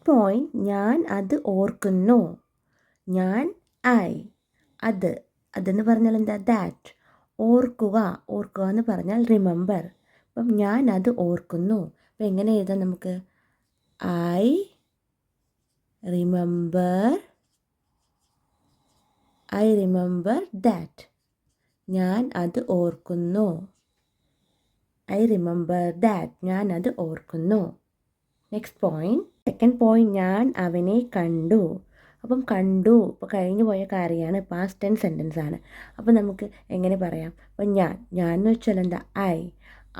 Point ഞാൻ അത് ഓർക്കുന്നു. ഞാൻ ഐ, അതെന്ന് പറഞ്ഞാൽ എന്താ? ദാറ്റ്. ഓർക്കുക എന്ന് പറഞ്ഞാൽ റിമെമ്പർ. അപ്പം ഞാൻ അത് ഓർക്കുന്നു. അപ്പം എങ്ങനെ എഴുതാം നമുക്ക്? I remember that. ഞാൻ അത് ഓർക്കുന്നു. I remember that. ഞാൻ അത് ഓർക്കുന്നു. നെക്സ്റ്റ് പോയിന്റ്, സെക്കൻഡ് പോയിന്റ്, ഞാൻ അവനെ കണ്ടു. അപ്പം കണ്ടു ഇപ്പോൾ കഴിഞ്ഞു പോയ കാര്യമാണ്, പാസ്റ്റ് ടെൻസ് സെൻറ്റൻസ് ആണ്. അപ്പം നമുക്ക് എങ്ങനെ പറയാം? അപ്പം ഞാൻ എന്ന് വെച്ചാൽ എന്താ? ഐ.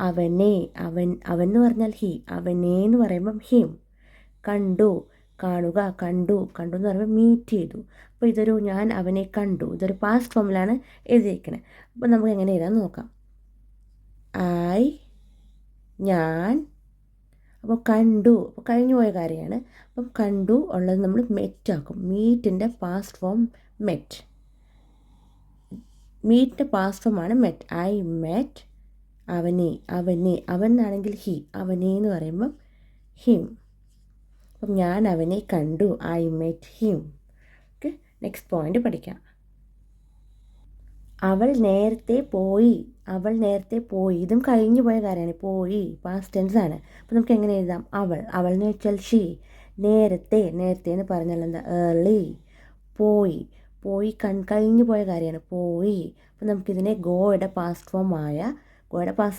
അവനെ, അവൻ എന്ന് പറഞ്ഞാൽ ഹി. അവനെ എന്ന് പറയുമ്പം ഹിം. കണ്ടു, കാണുക. കണ്ടു എന്ന് പറയുമ്പോൾ മീറ്റ് ചെയ്തു. അപ്പോൾ ഇതൊരു ഞാൻ അവനെ കണ്ടു, ഇതൊരു പാസ്റ്റ് ഫോമിലാണ് എഴുതിയിരിക്കുന്നത്. അപ്പം നമുക്ക് എങ്ങനെ എഴുതാൻ നോക്കാം. ഐ, ഞാൻ. അപ്പോൾ കണ്ടു, അപ്പോൾ കഴിഞ്ഞു പോയ കാര്യമാണ്. അപ്പം കണ്ടു ഉള്ളത് നമ്മൾ മെറ്റ് ആക്കും. മീറ്റിൻ്റെ പാസ്റ്റ് ഫോം മെറ്റ്. മീറ്റിൻ്റെ പാസ്റ്റ് ഫോമാണ് മെറ്റ്. ഐ മെറ്റ് അവനെ. അവൻ ആണെങ്കിൽ ഹി. അവനെ എന്ന് പറയുമ്പം ഹിം. അപ്പം ഞാൻ അവനെ കണ്ടു. I met him. Okay, next point പഠിക്കാം. അവൾ നേരത്തെ പോയി. ഇതും കഴിഞ്ഞു പോയ കാര്യമാണ്. പോയി പാസ്റ്റ് ടെൻസ് ആണ്. അപ്പോൾ നമുക്ക് എങ്ങനെ എഴുതാം? അവൾ എന്ന് വെച്ചാൽ ഷീ. നേരത്തെ എന്ന് പറഞ്ഞാൽ എന്താ? ഏർലി. പോയി കഴിഞ്ഞു പോയ കാര്യമാണ്. പോയി. അപ്പോൾ നമുക്കിതിനെ ഗോയുടെ പാസ്റ്റ്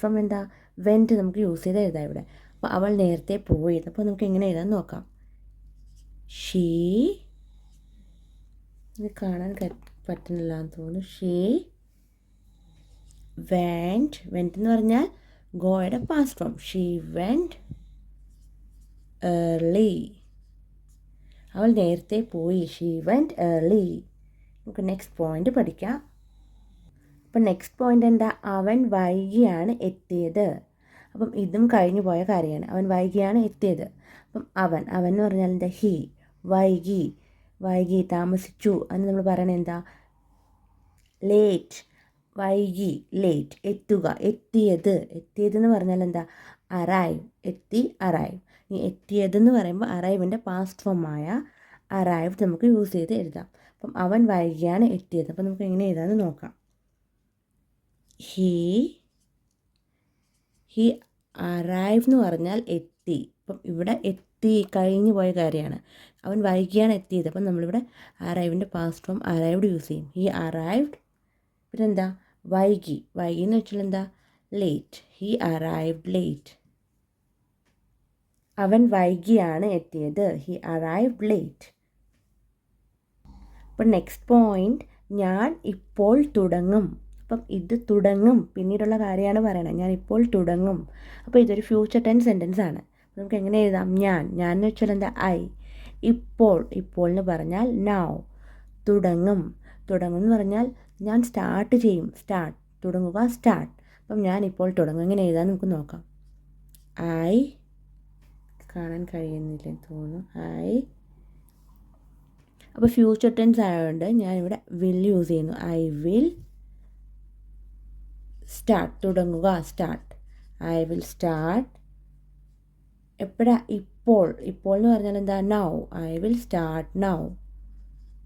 ഫോം എന്താ? വെൻറ്റ് നമുക്ക് യൂസ് ചെയ്ത് എഴുതാം ഇവിടെ. അപ്പോൾ അവൾ നേരത്തെ പോയി. അപ്പോൾ നമുക്ക് എങ്ങനെ എഴുതാൻ നോക്കാം. ഷീ, ഇത് കാണാൻ പറ്റുന്നില്ല എന്ന് തോന്നുന്നു. ഷീ വെൻറ്റ് എന്ന് പറഞ്ഞാൽ ഗോയുടെ past form. She went early. അവൾ നേരത്തെ പോയി. She went early. നമുക്ക് നെക്സ്റ്റ് പോയിന്റ് പഠിക്കാം. അപ്പം നെക്സ്റ്റ് പോയിന്റ് എന്താ? അവൻ വൈകിയാണ് എത്തിയത്. അപ്പം ഇതും കഴിഞ്ഞു പോയ കാര്യമാണ്. അവൻ വൈകിയാണ് എത്തിയത്. അപ്പം അവൻ എന്ന് പറഞ്ഞാൽ എന്താ? ഹി. വൈകി താമസിച്ചു എന്ന് നമ്മൾ പറയണത് എന്താ? ലേറ്റ്. വൈകി, ലേറ്റ്. എത്തിയതെന്ന് പറഞ്ഞാൽ എന്താ? അറൈവ്. അറൈവ്. ഈ എത്തിയതെന്ന് പറയുമ്പോൾ അറൈവിൻ്റെ പാസ്റ്റ് ഫോമായ അറൈവ്ഡ് നമുക്ക് യൂസ് ചെയ്ത് എഴുതാം. അപ്പം അവൻ വൈകിയാണ് എത്തിയത്. അപ്പം നമുക്ക് എങ്ങനെ എഴുതാമെന്ന് നോക്കാം. ഹി അറൈവ് എന്ന് പറഞ്ഞാൽ എത്തി. അപ്പം ഇവിടെ കഴിഞ്ഞു പോയ കാര്യമാണ്. അവൻ വൈകിയാണ് എത്തിയത്. അപ്പം നമ്മളിവിടെ അറൈവിൻ്റെ പാസ്റ്റ് ഫോം അറൈവ്ഡ് യൂസ് ചെയ്യും. He arrived. പിന്നെന്താ? വൈകി എന്ന് വെച്ചാൽ എന്താ? ലേറ്റ്. He arrived late. അവൻ വൈകിയാണ് എത്തിയത്. He arrived late. അപ്പം നെക്സ്റ്റ് പോയിന്റ്, ഞാൻ ഇപ്പോൾ തുടങ്ങും. അപ്പം ഇത് തുടങ്ങും പിന്നീടുള്ള കാര്യമാണ് പറയണത്. ഞാൻ ഇപ്പോൾ തുടങ്ങും. അപ്പോൾ ഇതൊരു ഫ്യൂച്ചർ ടെൻസ് സെൻറ്റൻസ് ആണ്. നമുക്ക് എങ്ങനെ എഴുതാം? ഞാൻ എന്ന് വെച്ചാൽ എന്താ? ഐ. ഇപ്പോൾ എന്ന് പറഞ്ഞാൽ നൗ. തുടങ്ങും എന്ന് പറഞ്ഞാൽ ഞാൻ സ്റ്റാർട്ട് ചെയ്യും. തുടങ്ങുക, സ്റ്റാർട്ട്. അപ്പം ഞാൻ ഇപ്പോൾ തുടങ്ങും. എങ്ങനെ എഴുതാൻ നമുക്ക് നോക്കാം. ഐ, കാണാൻ കഴിയുന്നില്ലെന്ന് തോന്നുന്നു. അപ്പോൾ ഫ്യൂച്ചർ ടെൻസ് ആയതുകൊണ്ട് ഞാനിവിടെ വിൽ യൂസ് ചെയ്യുന്നു. I will start. തുടങ്ങുക, സ്റ്റാർട്ട്. I will start. എപ്പോഴാ? ഇപ്പോൾ എന്ന് പറഞ്ഞാൽ എന്താ? Now. I will start now.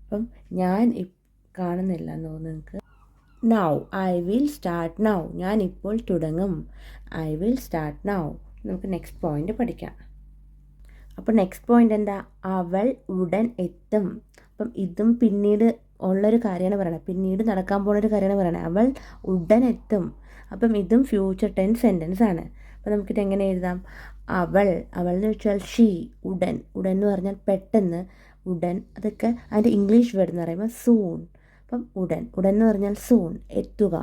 അപ്പം ഞാൻ കാണുന്നില്ല എന്ന് തോന്നുന്നു നിങ്ങൾക്ക്. Now. I will start now. ഞാൻ ഇപ്പോൾ തുടങ്ങും. I will start now. നമുക്ക് നെക്സ്റ്റ് പോയിന്റ് പഠിക്കാം. അപ്പോൾ നെക്സ്റ്റ് പോയിന്റ് എന്താ? അവൾ ഉടൻ എത്തും. അപ്പം ഇതും പിന്നീട് ഉള്ളൊരു കാര്യമാണ് പറയണത്. പിന്നീട് നടക്കാൻ പോകുന്നൊരു കാര്യമാണ് പറയണത്. അവൾ ഉടൻ എത്തും. അപ്പം ഇതും ഫ്യൂച്ചർ ടെൻസ് സെൻറ്റൻസ് ആണ്. അപ്പം നമുക്കിത് എങ്ങനെ എഴുതാം? അവൾ എന്ന് വെച്ചാൽ ഷീ. ഉടൻ എന്ന് പറഞ്ഞാൽ പെട്ടെന്ന്. ഉടൻ, അതൊക്കെ അതിൻ്റെ ഇംഗ്ലീഷ് വേർഡ് എന്ന് പറയുമ്പോൾ സൂൺ. അപ്പം ഉടൻ എന്ന് പറഞ്ഞാൽ സൂൺ. എത്തുക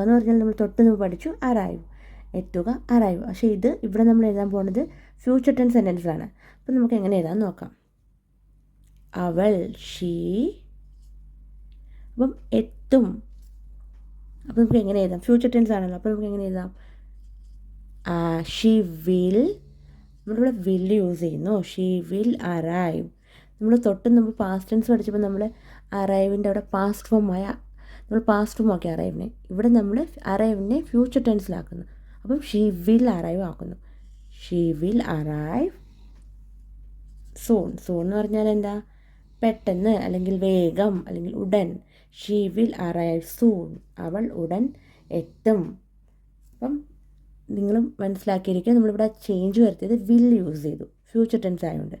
എന്ന് പറഞ്ഞാൽ നമ്മൾ തൊട്ട് പഠിച്ചു അറൈവ്. എത്തുക, അറൈവ്. പക്ഷേ ഇത് ഇവിടെ നമ്മൾ എഴുതാൻ പോകുന്നത് ഫ്യൂച്ചർ ടെൻസ് സെൻറ്റൻസിലാണ്. അപ്പം നമുക്ക് എങ്ങനെ എഴുതാൻ നോക്കാം. അവൾ, ഷീ. അപ്പം എത്തും. അപ്പം നമുക്ക് എങ്ങനെ എഴുതാം? ഫ്യൂച്ചർ ടെൻസ് ആണല്ലോ. അപ്പം നമുക്ക് എങ്ങനെ എഴുതാം? She will. നമ്മളിവിടെ വിൽ യൂസ് ചെയ്യുന്നു. She will arrive. നമ്മൾ പാസ്റ്റ് ടെൻസ് പഠിച്ചപ്പോൾ നമ്മൾ അറൈവിൻ്റെ അവിടെ പാസ്റ്റ് ഫോമായ നമ്മൾ പാസ്റ്റ് ഫോം ആക്കി അറൈവിനെ. ഇവിടെ നമ്മൾ അറൈവിനെ ഫ്യൂച്ചർ ടെൻസിലാക്കുന്നു. അപ്പം ഷീ വിൽ അറൈവ് ആക്കുന്നു. ഷീ വിൽ അറൈവ് സൂൺ എന്ന് പറഞ്ഞാൽ എന്താ, പെട്ടെന്ന് അല്ലെങ്കിൽ വേഗം അല്ലെങ്കിൽ ഉടൻ. ഷീ വിൽ അറൈവ് സൂൺ, അവൾ ഉടൻ എത്തും. അപ്പം നിങ്ങളും മനസ്സിലാക്കിയിരിക്കുക, നമ്മളിവിടെ ചേഞ്ച് വരുത്തിയത് വിൽ യൂസ് ചെയ്തു, ഫ്യൂച്ചർ ടെൻസ് ആയതുകൊണ്ട്.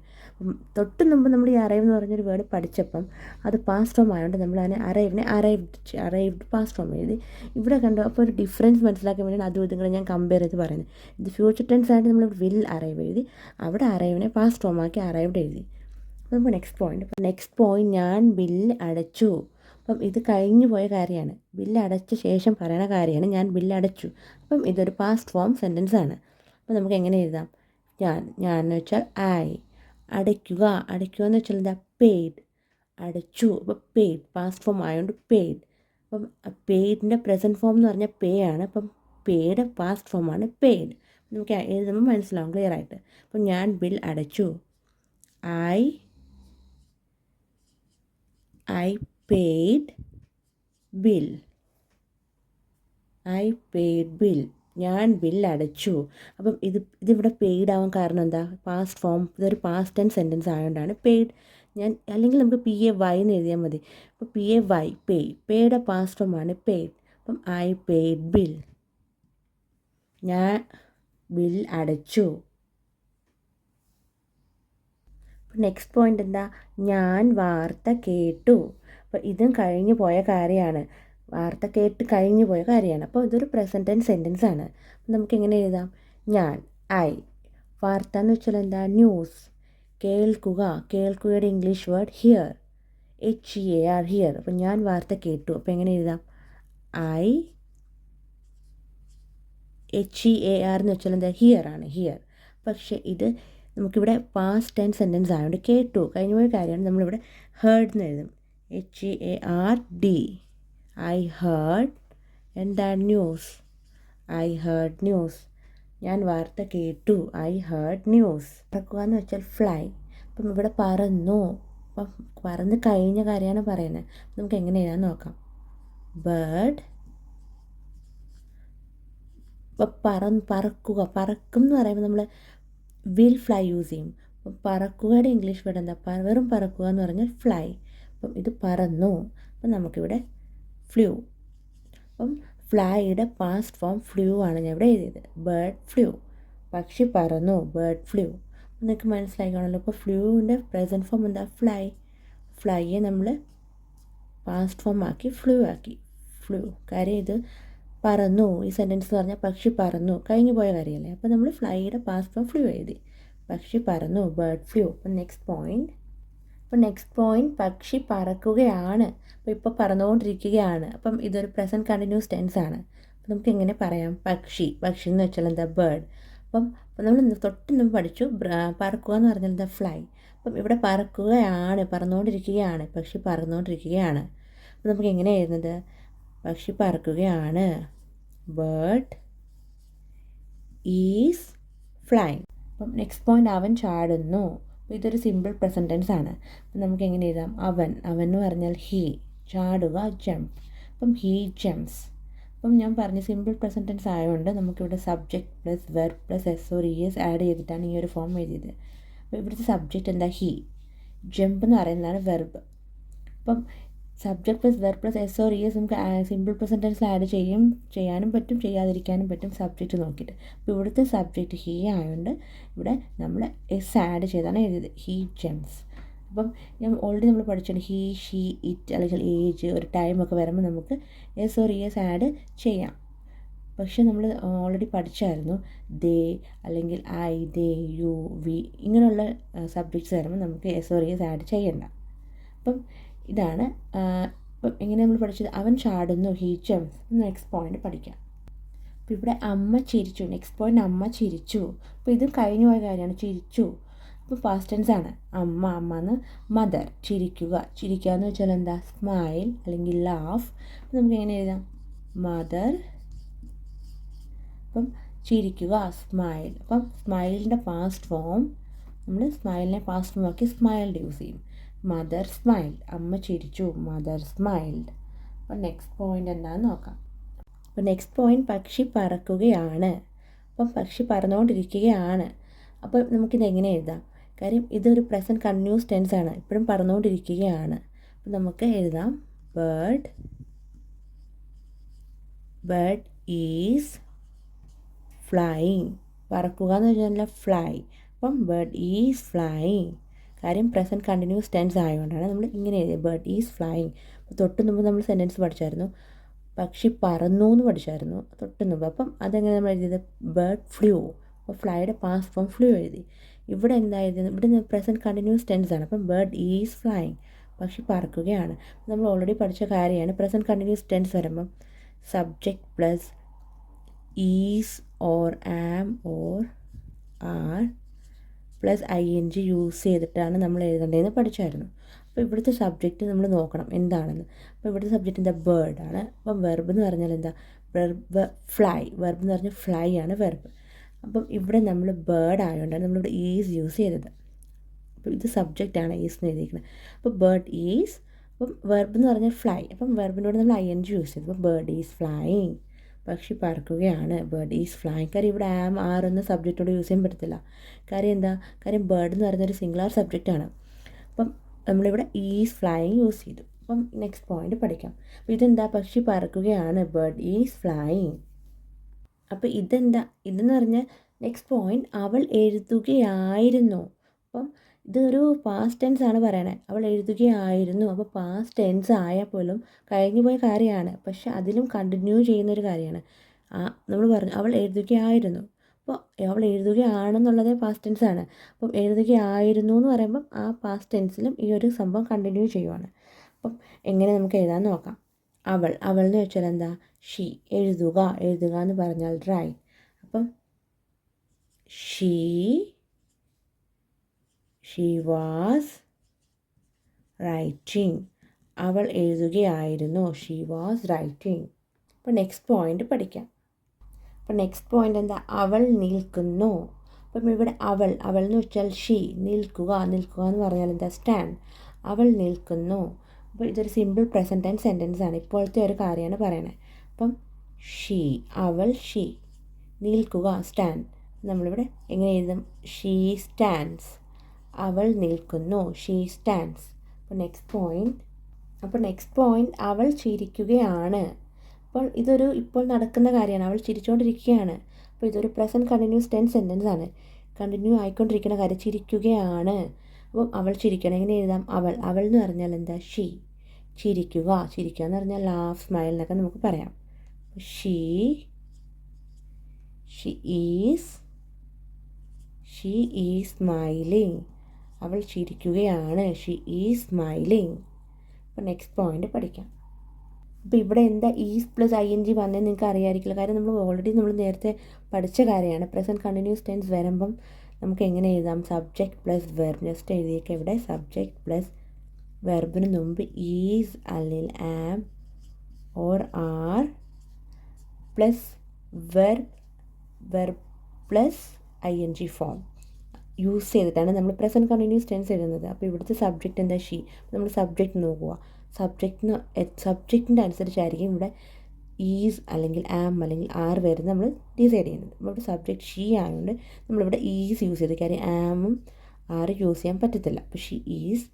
തൊട്ട് മുമ്പ് നമ്മൾ ഈ അറൈവ് എന്ന് പറഞ്ഞൊരു വേർഡ് പഠിച്ചപ്പം അത് പാസ്റ്റ് ഫോം ആയതുകൊണ്ട് നമ്മൾ അതിനെ അറൈവ്ഡ് പാസ്റ്റ് ഫോം എഴുതി. ഇവിടെ കണ്ടു, അപ്പോൾ ഒരു ഡിഫറൻസ് മനസ്സിലാക്കാൻ വേണ്ടിയാണ് അതും ഇതും കൂടെ ഞാൻ കമ്പയർ ചെയ്ത് പറയുന്നത്. ഇത് ഫ്യൂച്ചർ ടെൻസ് ആയിട്ട് നമ്മൾ വിൽ അറൈവ് എഴുതി, അവിടെ അറൈവിനെ പാസ്റ്റ് ഫോം ആക്കി അറൈവ്ഡ് എഴുതി. അപ്പോൾ നമുക്ക് നെക്സ്റ്റ് പോയിന്റ് ഞാൻ ബില്ല് അടച്ചു. അപ്പം ഇത് കഴിഞ്ഞു പോയ കാര്യമാണ്, ബില്ല് അടച്ച ശേഷം പറയണ കാര്യമാണ് ഞാൻ ബില്ല് അടച്ചു. അപ്പം ഇതൊരു പാസ്റ്റ് ഫോം സെൻറ്റൻസ് ആണ്. അപ്പോൾ നമുക്ക് എങ്ങനെ എഴുതാം, ഞാൻ എന്ന് വെച്ചാൽ ഐ, അടയ്ക്കുക എന്ന് വെച്ചാൽ എന്താ, പെയ്ഡ്, അടച്ചു. അപ്പോൾ പെയ്ഡ് പാസ്റ്റ് ഫോം ആയതുകൊണ്ട് പെയ്ഡ്. അപ്പം പെയ്ഡിൻ്റെ പ്രസൻറ്റ് ഫോം എന്ന് പറഞ്ഞാൽ പേ ആണ്. അപ്പം പേയുടെ പാസ്റ്റ് ഫോമാണ് പെയ്ഡ്. നമുക്ക് എഴുതുമ്പോൾ മനസ്സിലാവും ക്ലിയർ ആയിട്ട്. അപ്പം ഞാൻ ബിൽ അടച്ചു. I paid bill. ഞാൻ ബില്ല് അടച്ചു. അപ്പം ഇതിവിടെ പെയ്ഡ് ആവാൻ കാരണം എന്താ, പാസ്റ്റ് ഫോം, ഇതൊരു പാസ്റ്റ് ടെൻസ് സെൻറ്റൻസ് ആയതുകൊണ്ടാണ് പെയ്ഡ്. അല്ലെങ്കിൽ നമുക്ക് PAY എന്ന് എഴുതിയാൽ മതി. അപ്പോൾ PAY പേയുടെ പാസ്റ്റ് ഫോമാണ് പെയ്ഡ്. അപ്പം ഐ പെയ്ഡ് ബിൽ, ഞാൻ ബിൽ അടച്ചു. നെക്സ്റ്റ് പോയിൻ്റ് എന്താ, ഞാൻ വാർത്ത കേട്ടു. അപ്പോൾ ഇതും കഴിഞ്ഞു പോയ കാര്യമാണ്, വാർത്ത കേട്ട് കഴിഞ്ഞു പോയ കാര്യമാണ്. അപ്പോൾ ഇതൊരു പ്രസൻറ്റ് ടെൻസ് സെൻറ്റൻസ് ആണ്. അപ്പോൾ നമുക്ക് എങ്ങനെ എഴുതാം, ഞാൻ വാർത്ത എന്ന് വെച്ചാൽ എന്താ, ന്യൂസ്. കേൾക്കുകയുടെ English word hear, HEAR hear. അപ്പോൾ ഞാൻ വാർത്ത കേട്ടു. അപ്പോൾ എങ്ങനെ എഴുതാം, HEAR എന്ന് വെച്ചാൽ എന്താ, ഹിയർ ആണ്, ഹിയർ. പക്ഷേ ഇത് നമുക്കിവിടെ പാസ്റ്റ് ടെൻസ് സെൻറ്റൻസ് ആയതുകൊണ്ട് കേട്ടു കഴിഞ്ഞു പോയ കാര്യമാണ്, നമ്മളിവിടെ ഹേർഡ് എന്ന് എഴുതും, HEARD. ഐ ഹേർഡ് എന്താണ്, ന്യൂസ്. ഞാൻ വാർത്ത കേട്ടു, ഐ ഹേർഡ് ന്യൂസ്. പറക്കുക എന്ന് വെച്ചാൽ ഫ്ലൈ. അപ്പം ഇവിടെ പറന്നു, അപ്പം പറന്ന് കഴിഞ്ഞ കാര്യമാണ് പറയുന്നത്. നമുക്ക് എങ്ങനെ എഴുതാൻ നോക്കാം, ബേർഡ്. ഇപ്പം പറക്കും എന്ന് പറയുമ്പോൾ നമ്മൾ വിൽ ഫ്ലൈ യൂസ് ചെയ്യും. അപ്പം പറക്കുകയുടെ ഇംഗ്ലീഷ് വേർഡ് എന്താ, വെറും പറക്കുക എന്ന് പറഞ്ഞാൽ ഫ്ലൈ. അപ്പം ഇത് പറന്നു. അപ്പം നമുക്കിവിടെ ഫ്ലൂ. അപ്പം ഫ്ലൈയുടെ പാസ്റ്റ് ഫോം ഫ്ലൂ ആണ് ഞാൻ ഇവിടെ എഴുതിയത്, ബേർഡ് ഫ്ലൂ. പക്ഷി പറന്നു, ബേർഡ് ഫ്ലൂ. നിങ്ങൾക്ക് മനസ്സിലായിക്കാണല്ലോ. അപ്പോൾ ഫ്ലൂവിൻ്റെ പ്രസൻറ്റ് ഫോം എന്താ, ഫ്ലൈയെ നമ്മൾ പാസ്റ്റ് ഫോം ആക്കി ഫ്ലൂ ആക്കി. കാര്യം ഇത് പറന്നു, ഈ സെൻറ്റൻസ് എന്ന് പറഞ്ഞാൽ പക്ഷി പറന്നു കഴിഞ്ഞു പോയ കാര്യമല്ലേ. അപ്പോൾ നമ്മൾ ഫ്ലൈയുടെ പാസ്റ്റ് ഫോം ഫ്ലൂ എഴുതി, പക്ഷി പറന്നു, ബേർഡ് ഫ്ലൂ. അപ്പം നെക്സ്റ്റ് പോയിൻറ്റ് പക്ഷി പറക്കുകയാണ്. അപ്പോൾ ഇപ്പോൾ പറന്നുകൊണ്ടിരിക്കുകയാണ്. അപ്പം ഇതൊരു പ്രസൻറ്റ് കണ്ടിന്യൂസ് ടെൻസ് ആണ്. അപ്പം നമുക്ക് എങ്ങനെ പറയാം, പക്ഷി എന്ന് വെച്ചാൽ എന്താ, ബേർഡ്. അപ്പം നമ്മൾ തൊട്ട് മുമ്പ് പഠിച്ചു, പറക്കുക എന്ന് പറഞ്ഞാൽ എന്താ, ഫ്ലൈ. അപ്പം ഇവിടെ പറന്നുകൊണ്ടിരിക്കുകയാണ്, പക്ഷി പറന്നുകൊണ്ടിരിക്കുകയാണ്. അപ്പം നമുക്ക് എങ്ങനെ എഴുതുന്നത്, പക്ഷി പറക്കുകയാണ്, ബേർഡ് ഈസ് ഫ്ലൈങ്. അപ്പം നെക്സ്റ്റ് പോയിൻ്റ് അവൻ ചാടുന്നു. അപ്പോൾ ഇതൊരു സിമ്പിൾ പ്രസൻറ്റ് ടെൻസ് ആണ്. അപ്പം നമുക്ക് എങ്ങനെ എഴുതാം, അവൻ എന്ന് പറഞ്ഞാൽ ഹീ, ചാടുക ജംപ്. അപ്പം ഹീ ജംപ്സ്. അപ്പം ഞാൻ പറഞ്ഞ സിമ്പിൾ പ്രസൻറ്റ് ടെൻസ് ആയതുകൊണ്ട് നമുക്കിവിടെ subject plus verb plus S or ES add ചെയ്തിട്ടാണ് ഈ ഒരു ഫോം എഴുതിയത്. അപ്പോൾ ഇവിടുത്തെ സബ്ജക്റ്റ് എന്താ, ഹീ. ജംപ് എന്ന് പറയുന്നതാണ് വെർബ്. അപ്പം subject plus verb plus S or ES നമുക്ക് സിമ്പിൾ പ്രസൻറ്റ് ടെൻസിൽ ആഡ് ചെയ്യാനും പറ്റും, ചെയ്യാതിരിക്കാനും പറ്റും, സബ്ജക്റ്റ് നോക്കിയിട്ട്. അപ്പോൾ ഇവിടുത്തെ സബ്ജക്റ്റ് ഹീ ആയതുകൊണ്ട് ഇവിടെ നമ്മൾ എസ് ആഡ് ചെയ്താണ് എഴുതിയത്, ഹീ ജംപ്സ്. അപ്പം ഞാൻ ഓൾറെഡി നമ്മൾ പഠിച്ചിട്ടുണ്ട്, ഹീ ഷീ ഇറ്റ് അല്ലെങ്കിൽ ഏജ് ഒരു ടൈമൊക്കെ വരുമ്പോൾ നമുക്ക് എസ് ഓർ ES ആഡ് ചെയ്യാം. പക്ഷെ നമ്മൾ ഓൾറെഡി പഠിച്ചായിരുന്നു, ദേ അല്ലെങ്കിൽ ഐ, ദേ, യു, വി ഇങ്ങനെയുള്ള സബ്ജക്ട്സ് വരുമ്പോൾ നമുക്ക് എസ് ഓർ ES ആഡ് ചെയ്യണ്ട. അപ്പം ഇതാണ് ഇപ്പം എങ്ങനെ നമ്മൾ പഠിച്ചത്, അവൻ ചാടുന്നു, ഹീ ജംപ്സ്. നെക്സ്റ്റ് പോയിന്റ് പഠിക്കാം. അപ്പോൾ ഇവിടെ അമ്മ ചിരിച്ചു, നെക്സ്റ്റ് പോയിന്റ് അമ്മ ചിരിച്ചു. അപ്പോൾ ഇതും കഴിഞ്ഞു പോയ കാര്യമാണ്, ചിരിച്ചു. അപ്പോൾ പാസ്റ്റ് ടെൻസ് ആണ്, അമ്മ എന്ന്. മദർ ചിരിക്കുക എന്ന് വെച്ചാൽ എന്താ, സ്മൈൽ അല്ലെങ്കിൽ ലാഫ്. അപ്പോൾ നമുക്ക് എങ്ങനെ എഴുതാം, മദർ. അപ്പം ചിരിക്കുക സ്മൈൽ. അപ്പം സ്മൈലിൻ്റെ പാസ്റ്റ് ഫോം നമ്മൾ സ്മൈലിനെ പാസ്റ്റ് ഫോം ആക്കി സ്മൈൽഡ് യൂസ് ചെയ്യും, മദർ സ്മൈൽഡ്. അമ്മ ചിരിച്ചു, മദർ സ്മൈൽഡ്. അപ്പോൾ നെക്സ്റ്റ് പോയിൻ്റ് എന്താണെന്ന് നോക്കാം. അപ്പോൾ നെക്സ്റ്റ് പോയിൻ്റ് പക്ഷി പറക്കുകയാണ്. അപ്പം പക്ഷി പറന്നുകൊണ്ടിരിക്കുകയാണ്. അപ്പോൾ നമുക്കിത് എങ്ങനെ എഴുതാം, കാര്യം ഇതൊരു പ്രസൻറ്റ് കണ്ടിന്യൂസ് ടെൻസ് ആണ്, ഇപ്പോഴും പറന്നുകൊണ്ടിരിക്കുകയാണ്. അപ്പം നമുക്ക് എഴുതാം ബേർഡ് ഈസ് ഫ്ലൈയിങ്. പറക്കുക എന്ന് വെച്ചാൽ ഫ്ലൈ. അപ്പം ബേർഡ് ഈസ് ഫ്ലൈയിങ്. കാര്യം പ്രസൻറ്റ് കണ്ടിന്യൂസ് ടെൻസ് ആയതുകൊണ്ടാണ് നമ്മൾ ഇങ്ങനെ എഴുതിയത്, ബേർഡ് ഈസ് ഫ്ലൈയിങ്. അപ്പോൾ തൊട്ട് മുമ്പ് നമ്മൾ സെൻറ്റൻസ് പഠിച്ചായിരുന്നു, പക്ഷി പറന്നു എന്ന് പഠിച്ചായിരുന്നു തൊട്ട് മുമ്പ്. അപ്പം അതെങ്ങനെ നമ്മൾ എഴുതിയത്, ബേർഡ് ഫ്ലൂ. അപ്പോൾ ഫ്ലൈയുടെ പാസ്റ്റ് ഫോം ഫ്ലൂ എഴുതി. ഇവിടെ എന്തായിരുന്നു, ഇവിടെ പ്രസൻറ്റ് കണ്ടിന്യൂസ് ടെൻസ് ആണ്. അപ്പം ബേർഡ് ഈസ് ഫ്ലൈയിങ്, പക്ഷി പറക്കുകയാണ്. നമ്മൾ ഓൾറെഡി പഠിച്ച കാര്യമാണ്, പ്രസൻറ്റ് കണ്ടിന്യൂസ് ടെൻസ് വരുമ്പം subject plus is or am or are plus ING use ചെയ്തിട്ടാണ് നമ്മൾ എഴുതേണ്ടതെന്ന് പഠിച്ചായിരുന്നു. അപ്പോൾ ഇവിടുത്തെ സബ്ജക്റ്റ് നമ്മൾ നോക്കണം എന്താണെന്ന്. അപ്പോൾ ഇവിടുത്തെ സബ്ജക്റ്റ് എന്താ, ബേർഡ് ആണ്. അപ്പം വെർബ് എന്ന് പറഞ്ഞാൽ എന്താ, ഫ്ലൈ. വെർബ് എന്ന് പറഞ്ഞാൽ ഫ്ലൈ ആണ് വെർബ്. അപ്പം ഇവിടെ നമ്മൾ ബേർഡ് ആയതുകൊണ്ടാണ് നമ്മളിവിടെ ഈസ് യൂസ് ചെയ്തത്. അപ്പോൾ ഇത് സബ്ജക്റ്റാണ് ഈസ് എന്ന് എഴുതിയിരിക്കുന്നത്. അപ്പോൾ ബേർഡ് ഈസ്, അപ്പം വെർബ് എന്ന് പറഞ്ഞാൽ ഫ്ലൈ. അപ്പം വെർബിനോട് നമ്മൾ ING യൂസ് ചെയ്തു. അപ്പം ബേർഡ് ഈസ് ഫ്ലൈയിങ്, പക്ഷി പറക്കുകയാണ്. Bird is flying. കാര്യം ഇവിടെ ആം ആർ എന്ന സബ്ജക്റ്റോട് യൂസ് ചെയ്യാൻ പറ്റത്തില്ല. കാര്യം എന്താ, കാര്യം ബേർഡ് എന്ന് പറയുന്നൊരു സിംഗുലർ സബ്ജക്റ്റാണ്. അപ്പം നമ്മളിവിടെ ഈസ് ഫ്ലൈയിങ് യൂസ് ചെയ്തു. അപ്പം നെക്സ്റ്റ് പോയിന്റ് പഠിക്കാം. അപ്പോൾ ഇതെന്താ, പക്ഷി പറക്കുകയാണ്, ബേർഡ് ഈസ് ഫ്ലൈയിങ്. അപ്പോൾ ഇതെന്ന് പറഞ്ഞാൽ നെക്സ്റ്റ് പോയിന്റ്, അവൾ എഴുതുകയായിരുന്നു. അപ്പം ഇതൊരു പാസ്റ്റ് ടെൻസ് ആണ് പറയണേ, അവൾ എഴുതുകയായിരുന്നു. അപ്പോൾ പാസ്റ്റ് ടെൻസ് ആയാൽ പോലും കഴിഞ്ഞു പോയ കാര്യമാണ്, പക്ഷെ അതിലും കണ്ടിന്യൂ ചെയ്യുന്നൊരു കാര്യമാണ്. നമ്മൾ പറഞ്ഞു അവൾ എഴുതുകയായിരുന്നു. അപ്പോൾ അവൾ എഴുതുകയാണെന്നുള്ളത് പാസ്റ്റ് ടെൻസ് ആണ്. അപ്പം എഴുതുകയായിരുന്നു എന്ന് പറയുമ്പം ആ പാസ്റ്റ് ടെൻസിലും ഈ ഒരു സംഭവം കണ്ടിന്യൂ ചെയ്യുവാണ്. അപ്പം എങ്ങനെ നമുക്ക് എഴുതാൻ നോക്കാം. അവൾ എന്ന് വെച്ചാൽ എന്താ, ഷീ. എഴുതുക എന്ന് പറഞ്ഞാൽ റൈറ്റ്. അപ്പം ഷീ വാസ് റൈറ്റിംഗ്. അവൾ എഴുതുകയായിരുന്നു, ഷീ വാസ് റൈറ്റിംഗ്. അപ്പോൾ നെക്സ്റ്റ് പോയിന്റ് പഠിക്കാം. അപ്പോൾ നെക്സ്റ്റ് പോയിന്റ് എന്താ, അവൾ നിൽക്കുന്നു. അപ്പം ഇവിടെ അവൾ എന്ന് വെച്ചാൽ ഷീ. നിൽക്കുക എന്ന് പറഞ്ഞാൽ എന്താ, സ്റ്റാൻഡ്. അവൾ നിൽക്കുന്നു. അപ്പോൾ ഇതൊരു സിമ്പിൾ പ്രസൻറ്റ് ടെൻസ് സെൻറ്റൻസ് ആണ്, ഇപ്പോഴത്തെ ഒരു കാര്യമാണ് പറയണത്. അപ്പം അവൾ ഷീ. നിൽക്കുക സ്റ്റാൻഡ്. നമ്മളിവിടെ എങ്ങനെ എഴുതും, ഷീ സ്റ്റാൻഡ്സ്. അവൾ നിൽക്കുന്നു, ഷീ സ്റ്റാൻഡ്സ്. അപ്പോൾ നെക്സ്റ്റ് പോയിന്റ് അവൾ ചിരിക്കുകയാണ്. അപ്പോൾ ഇതൊരു ഇപ്പോൾ നടക്കുന്ന കാര്യമാണ്, അവൾ ചിരിച്ചുകൊണ്ടിരിക്കുകയാണ്. അപ്പോൾ ഇതൊരു പ്രസൻറ്റ് കണ്ടിന്യൂസ് ടെൻസ് സെൻറ്റൻസ് ആണ്, കണ്ടിന്യൂ ആയിക്കൊണ്ടിരിക്കുന്ന കാര്യം, ചിരിക്കുകയാണ്. അപ്പം അവൾ ചിരിക്കണം. എങ്ങനെ എഴുതാം, അവൾ എന്ന് പറഞ്ഞാൽ എന്താ, ഷീ. ചിരിക്കുക എന്ന് പറഞ്ഞാൽ ലാഫ്, സ്മൈൽ എന്നൊക്കെ നമുക്ക് പറയാം. She is smiling. അവൾ ചിരിക്കുകയാണ്, ഷീ ഈസ് സ്മൈലിംഗ്. അപ്പോൾ നെക്സ്റ്റ് പോയിന്റ് പഠിക്കാം. അപ്പോൾ ഇവിടെ എന്താ ഈസ് പ്ലസ് ING വന്നതെന്ന് നിങ്ങൾക്ക് അറിയാമായിരിക്കില്ല, കാര്യം നമ്മൾ നേരത്തെ പഠിച്ച കാര്യമാണ്. പ്രസൻറ്റ് കണ്ടിന്യൂസ് ടെൻസ് വരുമ്പം നമുക്ക് എങ്ങനെ എഴുതാം, സബ്ജക്റ്റ് പ്ലസ് വെർബ്. ജസ്റ്റ് എഴുതിയേക്കാം ഇവിടെ, സബ്ജക്റ്റ് പ്ലസ് വെർബിന് മുമ്പ് ഈസ് അല്ലെങ്കിൽ am or are plus verb plus ING form use ചെയ്തിട്ടാണ് നമ്മൾ പ്രസൻറ്റ് കണ്ടിന്യൂസ് ടെൻസ് എഴുതുന്നത്. അപ്പോൾ ഇവിടുത്തെ സബ്ജക്റ്റ് എന്താ, ഷീ. നമ്മൾ സബ്ജക്റ്റ് നോക്കുക, സബ്ജക്റ്റിൻ്റെ അനുസരിച്ചായിരിക്കും ഇവിടെ ഈസ് അല്ലെങ്കിൽ ആം അല്ലെങ്കിൽ ആർ വരുന്നത് നമ്മൾ ഡിസൈഡ് ചെയ്യുന്നത്. നമ്മുടെ സബ്ജക്റ്റ് ഷീ ആയതുകൊണ്ട് നമ്മളിവിടെ ഈസ് യൂസ് ചെയ്ത്, കാര്യം ആമും ആറും യൂസ് ചെയ്യാൻ പറ്റത്തില്ല. അപ്പോൾ ഷീ ഈസ്.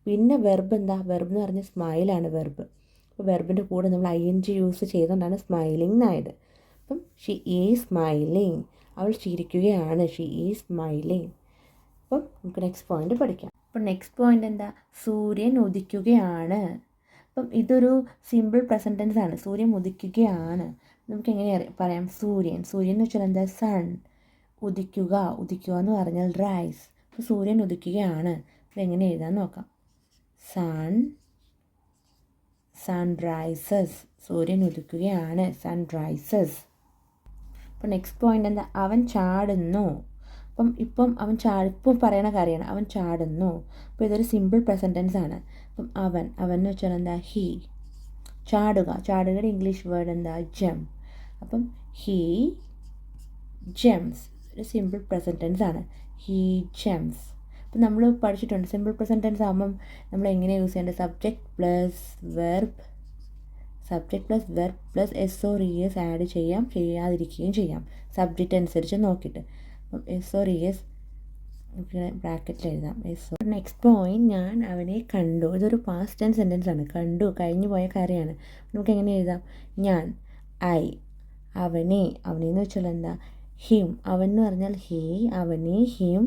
പിന്നെ വെർബ് എന്താ, വെർബ് എന്ന് പറഞ്ഞാൽ സ്മൈലാണ് വെർബ്. അപ്പോൾ വെർബിൻ്റെ കൂടെ നമ്മൾ ING യൂസ് ചെയ്തുകൊണ്ടാണ് സ്മൈലിംഗ് എന്നായത്. അപ്പം ഷീ ഈസ് സ്മൈലിംഗ്. അവൾ ചിരിക്കുകയാണ്, ഷീ ഈസ് സ്മൈലിംഗ്. അപ്പം നമുക്ക് നെക്സ്റ്റ് പോയിന്റ് പഠിക്കാം. അപ്പം നെക്സ്റ്റ് പോയിന്റ് എന്താ, സൂര്യൻ ഉദിക്കുകയാണ്. അപ്പം ഇതൊരു സിമ്പിൾ പ്രസൻറ്റ് ടെൻസ് ആണ്, സൂര്യൻ ഉദിക്കുകയാണ്. നമുക്ക് എങ്ങനെ പറയാം, സൂര്യൻ എന്ന് വെച്ചാൽ എന്താ, സൺ. ഉദിക്കുക എന്ന് പറഞ്ഞാൽ റൈസ്. അപ്പോൾ സൂര്യൻ ഉദിക്കുകയാണ്. അപ്പോൾ എങ്ങനെ എഴുതാൻ നോക്കാം, സൺറൈസസ്. സൂര്യൻ ഉദിക്കുകയാണ്, സൺറൈസസ്. അപ്പോൾ നെക്സ്റ്റ് പോയിന്റ് എന്താ, അവൻ ചാടുന്നു. ഇപ്പം അവൻ ഇപ്പം പറയണ കാര്യമാണ്, അവൻ ചാടുന്നു. അപ്പോൾ ഇതൊരു സിമ്പിൾ പ്രസൻറ്റ് ടെൻസ് ആണ്. അപ്പം അവൻ എന്ന് വെച്ചാൽ എന്താ, ഹീ. ചാടുകയുടെ ഇംഗ്ലീഷ് വേർഡ് എന്താ, ജംപ്. അപ്പം ഹീ ജംപ്സ്. ഒരു സിമ്പിൾ പ്രസൻറ്റ് ടെൻസ് ആണ്, ഹീ ജംപ്സ്. അപ്പം നമ്മൾ പഠിച്ചിട്ടുണ്ട്, സിമ്പിൾ പ്രസൻറ്റ് ടെൻസ് ആകുമ്പം നമ്മൾ എങ്ങനെ യൂസ് ചെയ്യേണ്ടത്, subject plus verb plus S or ES add ചെയ്യാം, ചെയ്യാതിരിക്കുകയും ചെയ്യാം, സബ്ജക്റ്റ് അനുസരിച്ച് നോക്കിയിട്ട്. അപ്പം S or ES നമുക്ക് ബ്രാക്കറ്റിൽ എഴുതാം. സോ നെക്സ്റ്റ് പോയിൻറ്റ്, ഞാൻ അവനെ കണ്ടു. ഇതൊരു പാസ്റ്റ് ടെൻസ് സെൻറ്റൻസ് ആണ്. കണ്ടു കഴിഞ്ഞു പോയ കാര്യമാണ്. നമുക്ക് എങ്ങനെ എഴുതാം? ഞാൻ, ഐ, അവനെ, അവനെന്ന് വെച്ചാൽ എന്താ? ഹിം. അവൻ എന്ന് പറഞ്ഞാൽ ഹീ, അവനെ, ഹിം,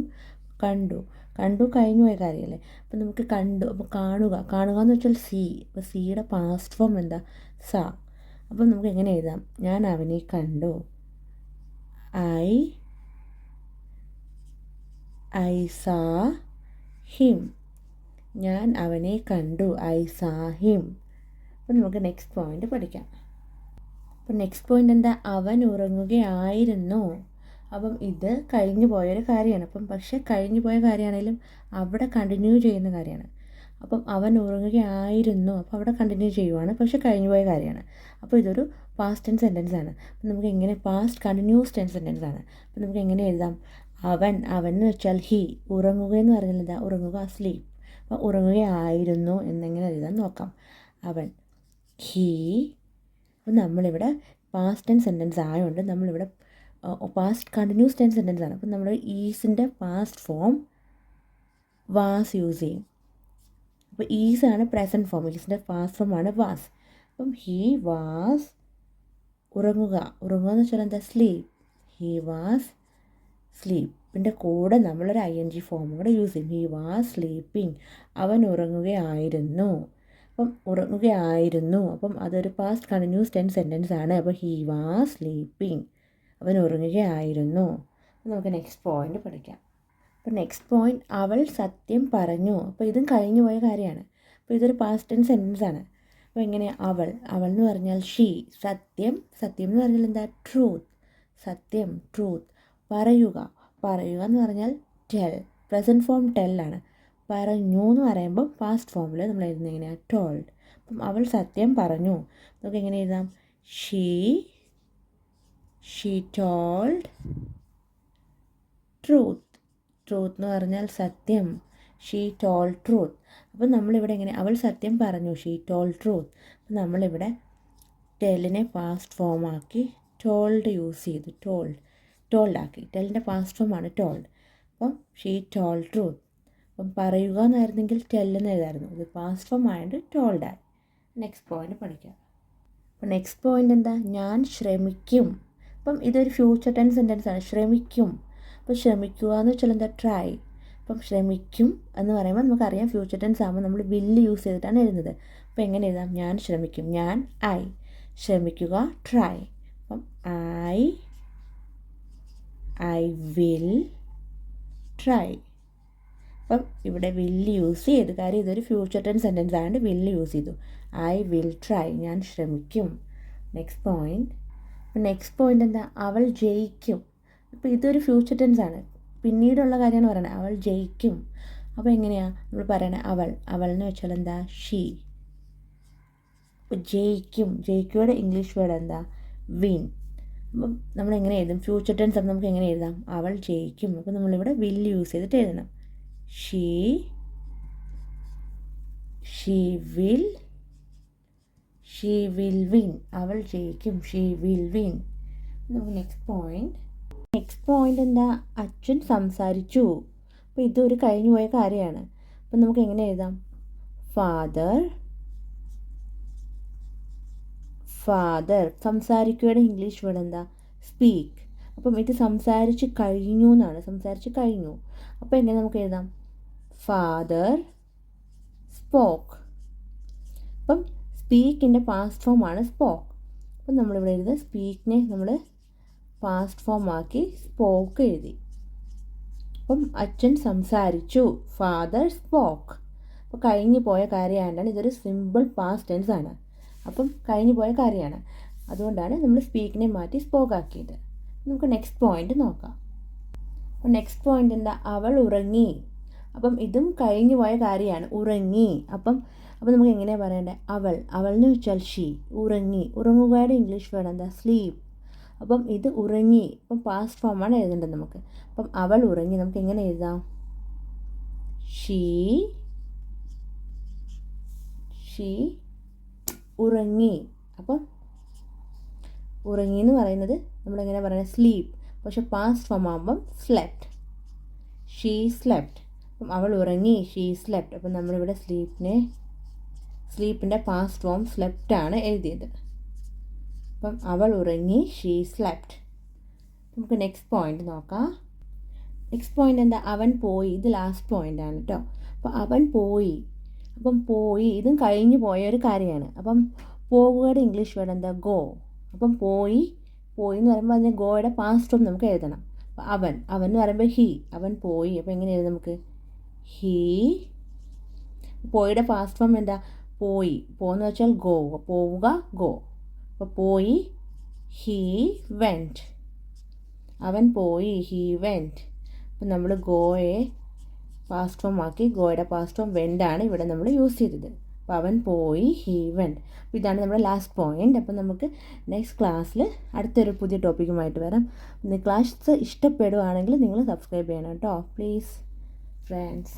കണ്ടു. കണ്ടു കഴിഞ്ഞു പോയ കാര്യമല്ലേ. അപ്പം നമുക്ക് കണ്ടു, അപ്പോൾ കാണുക, കാണുക എന്ന് വെച്ചാൽ സീ. അപ്പോൾ സീയുടെ പാസ്റ്റ് ഫോം എന്താ? സാ. അപ്പം നമുക്ക് എങ്ങനെ എഴുതാം? ഞാൻ അവനെ കണ്ടു. I saw him. ഞാൻ അവനെ കണ്ടു. I saw him. അപ്പം നമുക്ക് നെക്സ്റ്റ് പോയിൻ്റ് പഠിക്കാം. അപ്പം നെക്സ്റ്റ് പോയിൻ്റ് എന്താ? അവൻ ഉറങ്ങുകയായിരുന്നു. അപ്പം ഇത് കഴിഞ്ഞു പോയൊരു കാര്യമാണ്. അപ്പം പക്ഷേ കഴിഞ്ഞു പോയ കാര്യമാണെങ്കിലും അവിടെ കണ്ടിന്യൂ ചെയ്യുന്ന കാര്യമാണ്. അപ്പം അവൻ ഉറങ്ങുകയായിരുന്നു, അപ്പോൾ അവിടെ കണ്ടിന്യൂ ചെയ്യുവാണ്, പക്ഷേ കഴിഞ്ഞു പോയ കാര്യമാണ്. അപ്പോൾ ഇതൊരു പാസ്റ്റ് ടെൻസ് സെൻറ്റൻസ് ആണ്. അപ്പം നമുക്ക് എങ്ങനെ, പാസ്റ്റ് കണ്ടിന്യൂസ് ടെൻസ് സെൻറ്റൻസ് ആണ്. അപ്പം നമുക്ക് എങ്ങനെ എഴുതാം? അവൻ, അവൻ എന്ന് വെച്ചാൽ ഹീ. ഉറങ്ങുക എന്ന് പറഞ്ഞാൽ എന്താ? ഉറങ്ങുക, സ്ലീപ്പ്. അപ്പോൾ ഉറങ്ങുകയായിരുന്നു എന്നെങ്ങനെ എഴുതാൻ നോക്കാം. അവൻ, ഹീ. അപ്പം നമ്മളിവിടെ പാസ്റ്റ് ടെൻസ് സെൻറ്റൻസ് ആയതുകൊണ്ട് നമ്മളിവിടെ പാസ്റ്റ് കണ്ടിന്യൂസ് ടെൻസ് സെൻറ്റൻസ് ആണ്. അപ്പം നമ്മൾ ഈസിൻ്റെ പാസ്റ്റ് ഫോം വാസ് യൂസ് ചെയ്യും. അപ്പോൾ ഈസാണ് പ്രസൻറ്റ് ഫോം, ഈസിൻ്റെ പാസ്റ്റ് ഫോമാണ് വാസ്. അപ്പം ഹീ വാസ്, ഉറങ്ങുക, ഉറങ്ങുക എന്ന് വെച്ചാൽ എന്താ? സ്ലീപ്പ്. ഹീ വാസ് സ്ലീപ്പിൻ്റെ കൂടെ നമ്മളൊരു ING ഫോം കൂടെ യൂസ് ചെയ്യും. He was sleeping. അവൻ ഉറങ്ങുകയായിരുന്നു. അപ്പം ഉറങ്ങുകയായിരുന്നു, അപ്പം അതൊരു പാസ്റ്റ് കണ്ടിന്യൂസ് ടെൻസ് സെൻറ്റൻസ് ആണ്. അപ്പോൾ ഹീ വാസ് സ്ലീപ്പിംഗ്. അവൻ ഉറങ്ങുകയായിരുന്നു. നമുക്ക് നെക്സ്റ്റ് പോയിൻ്റ് പഠിക്കാം. അപ്പോൾ നെക്സ്റ്റ് പോയിൻ്റ്, അവൾ സത്യം പറഞ്ഞു. അപ്പോൾ ഇതും കഴിഞ്ഞു പോയ കാര്യമാണ്. അപ്പോൾ ഇതൊരു പാസ്റ്റ് ടെൻസ് സെൻറ്റൻസ് ആണ്. അപ്പോൾ എങ്ങനെയാണ്? അവൾ, അവൾ എന്ന് പറഞ്ഞാൽ ഷീ. സത്യം, സത്യം എന്ന് പറഞ്ഞാൽ എന്താ? ട്രൂത്ത്. സത്യം, ട്രൂത്ത്. പറയുക, പറയുക എന്ന് പറഞ്ഞാൽ ടെൽ. Present form ടെല്ലാണ്. പറഞ്ഞു എന്ന് പറയുമ്പോൾ പാസ്റ്റ് ഫോമിൽ നമ്മൾ എഴുതുന്നത് എങ്ങനെയാണ്? ടോൾഡ്. അപ്പം അവൾ സത്യം പറഞ്ഞു. നമുക്ക് എങ്ങനെ എഴുതാം? She told truth. ട്രൂത്ത് എന്ന് പറഞ്ഞാൽ സത്യം. She told truth. അപ്പം നമ്മളിവിടെ എങ്ങനെ? അവൾ സത്യം പറഞ്ഞു, ഷീ ടോൾഡ് ട്രൂത്ത്. അപ്പം നമ്മളിവിടെ ടെല്ലിനെ പാസ്റ്റ് ഫോമാക്കി ടോൾഡ് യൂസ് ചെയ്തു. ടോൾഡ് ആക്കി. ടെല്ലിൻ്റെ പാസ്റ്റ് ഫോമാണ് ടോൾഡ്. അപ്പം ഷീ ടോൾഡ് ട്രൂത്ത്. അപ്പം പറയുക എന്നായിരുന്നെങ്കിൽ ടെല്ലെന്ന് എഴുതായിരുന്നു. ഇത് പാസ്റ്റ് ഫോം ആയിട്ട് ടോൾഡായി. നെക്സ്റ്റ് പോയിൻ്റ് പഠിക്കാം. അപ്പം നെക്സ്റ്റ് പോയിൻ്റ് എന്താ? ഞാൻ ശ്രമിക്കും. അപ്പം ഇതൊരു ഫ്യൂച്ചർ ടെൻസ് സെൻറ്റൻസ് ആണ്. ശ്രമിക്കും. അപ്പോൾ ശ്രമിക്കുക എന്ന് വെച്ചാൽ എന്താ? ട്രൈ. അപ്പം ശ്രമിക്കും എന്ന് പറയുമ്പോൾ നമുക്കറിയാം ഫ്യൂച്ചർ ടെൻസ് ആകുമ്പോൾ നമ്മൾ വില്ല് യൂസ് ചെയ്തിട്ടാണ് എഴുതുന്നത്. അപ്പോൾ എങ്ങനെ എഴുതാം? ഞാൻ ശ്രമിക്കും. ഞാൻ, ഐ. ശ്രമിക്കുക, ട്രൈ. അപ്പം ഐ വിൽ ട്രൈ. അപ്പം ഇവിടെ വില്ല് യൂസ് ചെയ്തു. കാര്യം ഇതൊരു ഫ്യൂച്ചർ ടെൻസ് സെൻറ്റൻസ് ആയതുകൊണ്ട് വില്ല് യൂസ് ചെയ്തു. I will try. ഞാൻ ശ്രമിക്കും. Next point. അപ്പം നെക്സ്റ്റ് പോയിൻ്റ് എന്താ? അവൾ ജയിക്കും. അപ്പോൾ ഇതൊരു ഫ്യൂച്ചർ ടെൻസ് ആണ്. പിന്നീടുള്ള കാര്യമാണ് പറയുന്നത്. അവൾ ജയിക്കും. അപ്പോൾ എങ്ങനെയാണ് നമ്മൾ പറയണത്? അവൾ എന്ന് വെച്ചാൽ എന്താ? ഷീ. അപ്പോൾ ജയിക്കും, ജയിക്കുകയുടെ ഇംഗ്ലീഷ് വേർഡ് എന്താ? വിൻ. അപ്പം നമ്മളെങ്ങനെ എഴുതും? ഫ്യൂച്ചർ ടെൻസ് അപ്പം നമുക്ക് എങ്ങനെ എഴുതാം? അവൾ ജയിക്കും. അപ്പോൾ നമ്മളിവിടെ വില്ല് യൂസ് ചെയ്തിട്ട് എഴുതണം. She will win. അവൾ ജയിക്കും. She will win. നമുക്ക് നെക്സ്റ്റ് പോയിൻ്റ് എന്താ? അച്ഛൻ സംസാരിച്ചു. അപ്പോൾ ഇതൊരു കഴിഞ്ഞു പോയ കാര്യമാണ്. അപ്പം നമുക്ക് എങ്ങനെ എഴുതാം? ഫാദർ. സംസാരിക്കുകയുടെ ഇംഗ്ലീഷ് വേർഡ് എന്താ? സ്പീക്ക്. അപ്പം ഇത് സംസാരിച്ച് കഴിഞ്ഞു എന്നാണ്. സംസാരിച്ച് കഴിഞ്ഞു. അപ്പോൾ എങ്ങനെ നമുക്ക് എഴുതാം? Father spoke. അപ്പം സ്പീക്കിൻ്റെ പാസ്റ്റ് ഫോമാണ് സ്പോക്ക്. അപ്പം നമ്മളിവിടെ എഴുതുക സ്പീക്കിനെ നമ്മൾ പാസ്റ്റ് ഫോം ആക്കി സ്പോക്ക് എഴുതി. അപ്പം അച്ഛൻ സംസാരിച്ചു. Father spoke. അപ്പോൾ കഴിഞ്ഞു പോയ കാര്യമായതുകൊണ്ടാണ് ഇതൊരു സിമ്പിൾ പാസ്റ്റ് ടെൻസ് ആണ്. അപ്പം കഴിഞ്ഞു പോയ കാര്യമാണ്. അതുകൊണ്ടാണ് നമ്മൾ സ്പീക്കിനെ മാറ്റി സ്പോക്ക് ആക്കിയത്. നമുക്ക് നെക്സ്റ്റ് പോയിൻ്റ് നോക്കാം. അപ്പം നെക്സ്റ്റ് പോയിൻ്റ് എന്താ? അവൾ ഉറങ്ങി. അപ്പം ഇതും കഴിഞ്ഞു പോയ കാര്യമാണ്. ഉറങ്ങി. അപ്പം നമുക്ക് എങ്ങനെയാണ് പറയേണ്ടത്? അവൾ എന്ന് വെച്ചാൽ ഷീ. ഉറങ്ങി. ഉറങ്ങുകയുടെ ഇംഗ്ലീഷ് വേർഡ് എന്താ? സ്ലീപ്പ്. അപ്പം ഇത് ഉറങ്ങി. അപ്പം പാസ്റ്റ് ഫോമാണ് എഴുതേണ്ടത് നമുക്ക്. അപ്പം അവൾ ഉറങ്ങി. നമുക്ക് എങ്ങനെ എഴുതാം? ഷീ ഉറങ്ങി. അപ്പം ഉറങ്ങി എന്ന് പറയുന്നത് നമ്മളെങ്ങനെ പറയുന്നത്? സ്ലീപ്പ്. പക്ഷെ പാസ്റ്റ് ഫോം ആകുമ്പം സ്ലെപ്റ്റ്. She slept. അപ്പം അവൾ ഉറങ്ങി, ഷീ സ്ലെപ്റ്റ്. അപ്പം നമ്മളിവിടെ സ്ലീപ്പിൻ്റെ പാസ്റ്റ് ഫോം സ്ലെപ്റ്റാണ് എഴുതിയത്. അപ്പം അവൾ ഉറങ്ങി, ഷീ സ്ലെപ്റ്റ്. നമുക്ക് നെക്സ്റ്റ് പോയിന്റ് നോക്കാം. നെക്സ്റ്റ് പോയിന്റ് എന്താ? അവൻ പോയി. ഇത് ലാസ്റ്റ് പോയിൻ്റാണ് കേട്ടോ. അപ്പോൾ അവൻ പോയി. അപ്പം പോയി ഇതും കഴിഞ്ഞു പോയ ഒരു കാര്യമാണ്. അപ്പം പോകുകയുടെ ഇംഗ്ലീഷ് വേർഡ് എന്താ? ഗോ. അപ്പം പോയി എന്ന് പറയുമ്പോൾ അതിന് ഗോയുടെ പാസ്റ്റ് ഫോം നമുക്ക് എഴുതണം. അപ്പോൾ അവൻ എന്ന് പറയുമ്പോൾ ഹീ. അവൻ പോയി. അപ്പോൾ എങ്ങനെ എഴുതാം നമുക്ക്? ഹീ. പോയിയുടെ പാസ്റ്റ് ഫോം എന്താ? പോയി. പോന്ന് വെച്ചാൽ ഗോ. പോവുക, ഗോ. അപ്പോൾ പോയി, ഹീ വെൻറ്റ്. അവൻ പോയി, ഹീ വെൻറ്റ്. അപ്പം നമ്മൾ ഗോയെ പാസ്റ്റ് ഫോം ആക്കി. ഗോയുടെ പാസ്റ്റ് ഫോം വെൻ്റാണ് ഇവിടെ നമ്മൾ യൂസ് ചെയ്തത്. അപ്പോൾ അവൻ പോയി, ഹീ വെൻറ്റ്. അപ്പോൾ ഇതാണ് നമ്മുടെ ലാസ്റ്റ് പോയിൻ്റ്. അപ്പോൾ നമുക്ക് നെക്സ്റ്റ് ക്ലാസ്സിൽ അടുത്തൊരു പുതിയ ടോപ്പിക്കുമായിട്ട് വരാം. ക്ലാസ് ഇഷ്ടപ്പെടുവാണെങ്കിൽ നിങ്ങൾ സബ്സ്ക്രൈബ് ചെയ്യണം കേട്ടോ, പ്ലീസ് ഫ്രണ്ട്സ്.